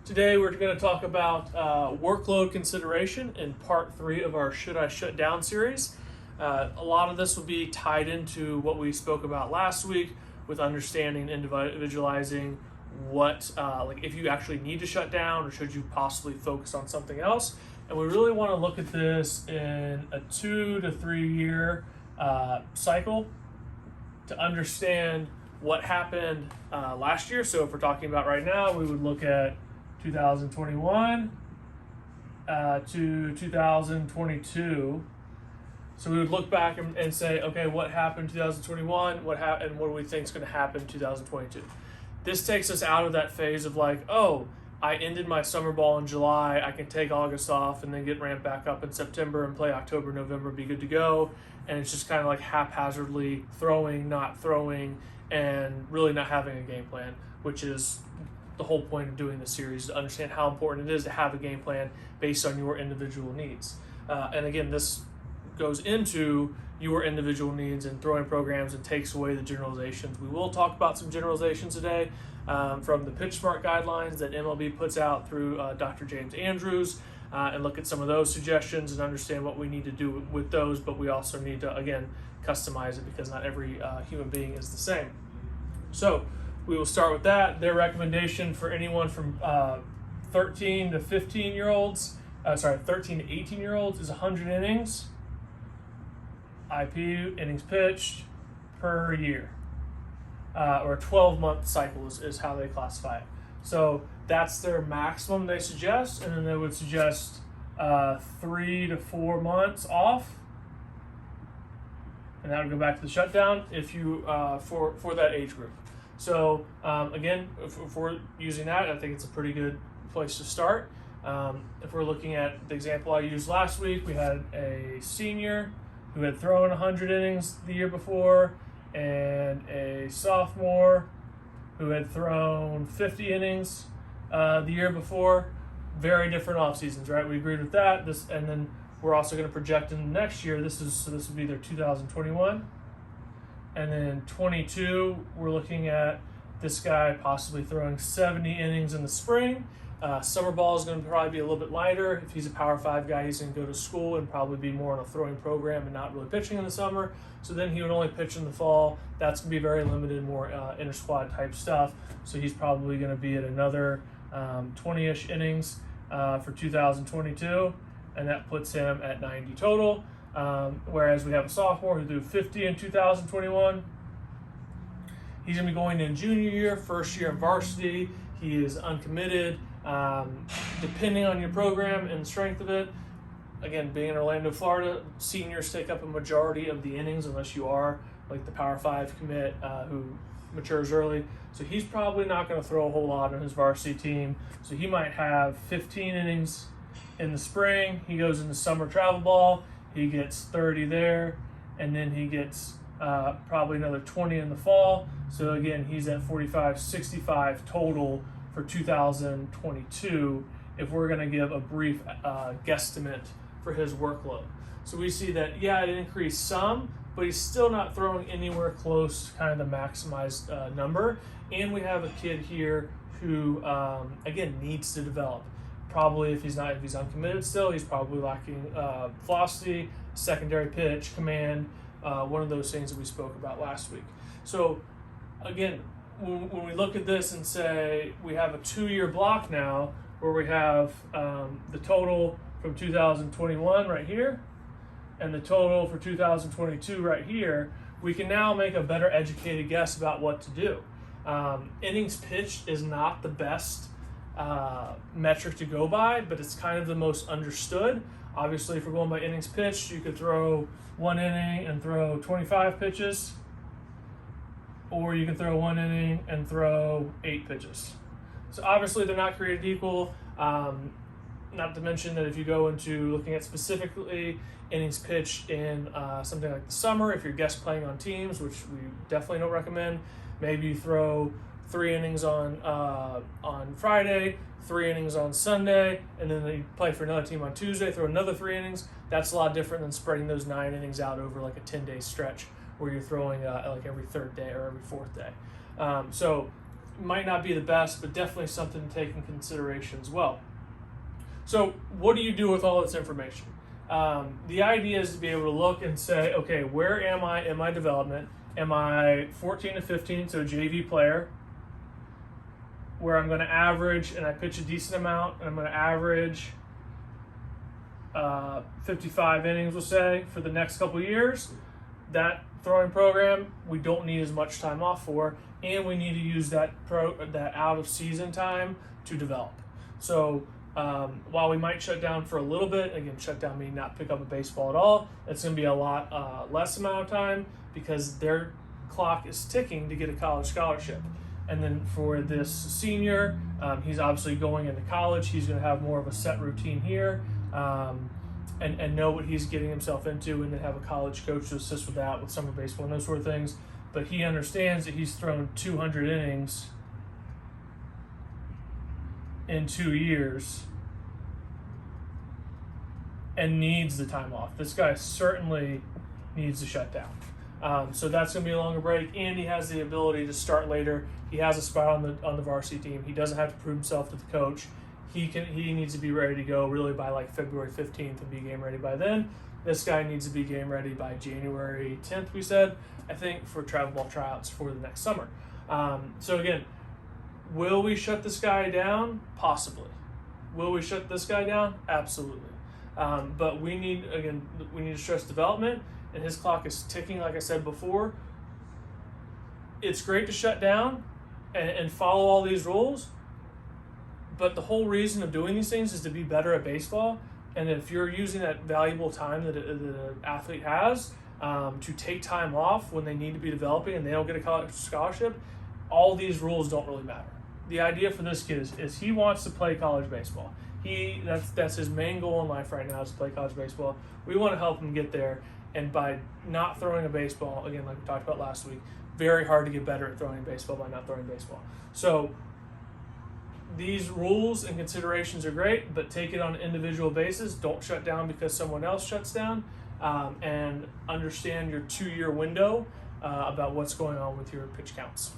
Today we're going to talk about workload consideration in part 3 of our Should I Shut Down series. A lot of this will be tied into what we spoke about last week with understanding, individualizing what, like if you actually need to shut down or should you possibly focus on something else. And we really want to look at this in a 2 to 3 year cycle to understand what happened last year. So if we're talking about right now, we would look at 2021 to 2022. So we would look back and say, okay, what happened in 2021? And what do we think is going to happen in 2022? This takes us out of that phase of like, oh, I ended my summer ball in July. I can take August off and then get ramped back up in September and play October, November, be good to go. And it's just kind of like haphazardly throwing, not throwing, and really not having a game plan, which is the whole point of doing this series, to understand how important it is to have a game plan based on your individual needs. And again, this goes into your individual needs and throwing programs and takes away the generalizations. We will talk about some generalizations today from the Pitch Smart guidelines that MLB puts out through Dr. James Andrews, and look at some of those suggestions and understand what we need to do with those, but we also need to, again, customize it because not every human being is the same. So we will start with that. Their recommendation for anyone from 13 to 15 year olds, 13 to 18 year olds is 100 innings, IP, innings pitched, per year. Or a 12-month cycle is how they classify it. So that's their maximum they suggest, and then they would suggest 3 to 4 months off. And that would go back to the shutdown if you for that age group. So again, if we're using that, I think it's a pretty good place to start. If we're looking at the example I used last week, we had a senior who had thrown 100 innings the year before, and a sophomore who had thrown 50 innings the year before. Very different off seasons, right? We agreed with that. And then we're also going to project in next year. This would be their 2021. And then 22, we're looking at this guy possibly throwing 70 innings in the spring. Summer ball is going to probably be a little bit lighter. If he's a Power 5 guy, he's going to go to school and probably be more on a throwing program and not really pitching in the summer. So then he would only pitch in the fall. That's going to be very limited, more inter-squad type stuff. So he's probably going to be at another 20-ish innings for 2022, and that puts him at 90 total. Whereas we have a sophomore who threw 50 in 2021. He's going to be going in junior year, first year in varsity. He is uncommitted. Depending on your program and the strength of it, again, being in Orlando, Florida, seniors take up a majority of the innings unless you are like the Power 5 commit who matures early. So he's probably not going to throw a whole lot on his varsity team. So he might have 15 innings in the spring. He goes into summer travel ball. He gets 30 there, and then he gets probably another 20 in the fall. So again, he's at 45, 65 total for 2022 if we're going to give a brief guesstimate for his workload. So we see that, yeah, it increased some, but he's still not throwing anywhere close to kind of the maximized number. And we have a kid here who, again, needs to develop. Probably if he's uncommitted still, he's probably lacking velocity, secondary pitch, command, one of those things that we spoke about last week. So again, when we look at this and say we have a 2-year block now where we have the total from 2021 right here and the total for 2022 right here, we can now make a better educated guess about what to do. Innings pitched is not the best metric to go by, but it's kind of the most understood. Obviously, if we're going by innings pitched, you could throw 1 inning and throw 25 pitches, or you can throw 1 inning and throw 8 pitches. So obviously they're not created equal. Not to mention that if you go into looking at specifically innings pitched in something like the summer, if you're guest playing on teams, which we definitely don't recommend, maybe you throw 3 innings on Friday, 3 innings on Sunday, and then they play for another team on Tuesday, throw another 3 innings. That's a lot different than spreading those 9 innings out over like a 10-day stretch where you're throwing like every 3rd day or every 4th day. So might not be the best, but definitely something to take in consideration as well. So what do you do with all this information? The idea is to be able to look and say, okay, where am I in my development? Am I 14 to 15, so a JV player, where I'm going to average, and I pitch a decent amount, and I'm going to average 55 innings, we'll say, for the next couple years. That throwing program, we don't need as much time off for, and we need to use that out of season time to develop. So while we might shut down for a little bit, again, shut down meaning not pick up a baseball at all, it's going to be a lot less amount of time because their clock is ticking to get a college scholarship. And then for this senior, he's obviously going into college. He's going to have more of a set routine here and know what he's getting himself into, and then have a college coach to assist with that, with summer baseball and those sort of things. But he understands that he's thrown 200 innings in 2 years and needs the time off. This guy certainly needs to shut down. So that's going to be a longer break, and he has the ability to start later. He has a spot on the varsity team. He doesn't have to prove himself to the coach. He needs to be ready to go really by like February 15th and be game ready by then. This guy needs to be game ready by January 10th, we said, I think, for travel ball tryouts for the next summer. So again, will we shut this guy down? Possibly. Will we shut this guy down? Absolutely. But we need to stress development, and his clock is ticking, like I said before. It's great to shut down and follow all these rules, but the whole reason of doing these things is to be better at baseball. And if you're using that valuable time that an athlete has to take time off when they need to be developing and they don't get a college scholarship, all these rules don't really matter. The idea for this kid is he wants to play college baseball. That's his main goal in life right now, is to play college baseball. We want to help him get there, and by not throwing a baseball, again, like we talked about last week, very hard to get better at throwing a baseball by not throwing baseball. So these rules and considerations are great, but take it on an individual basis. Don't shut down because someone else shuts down, and understand your 2-year window about what's going on with your pitch counts.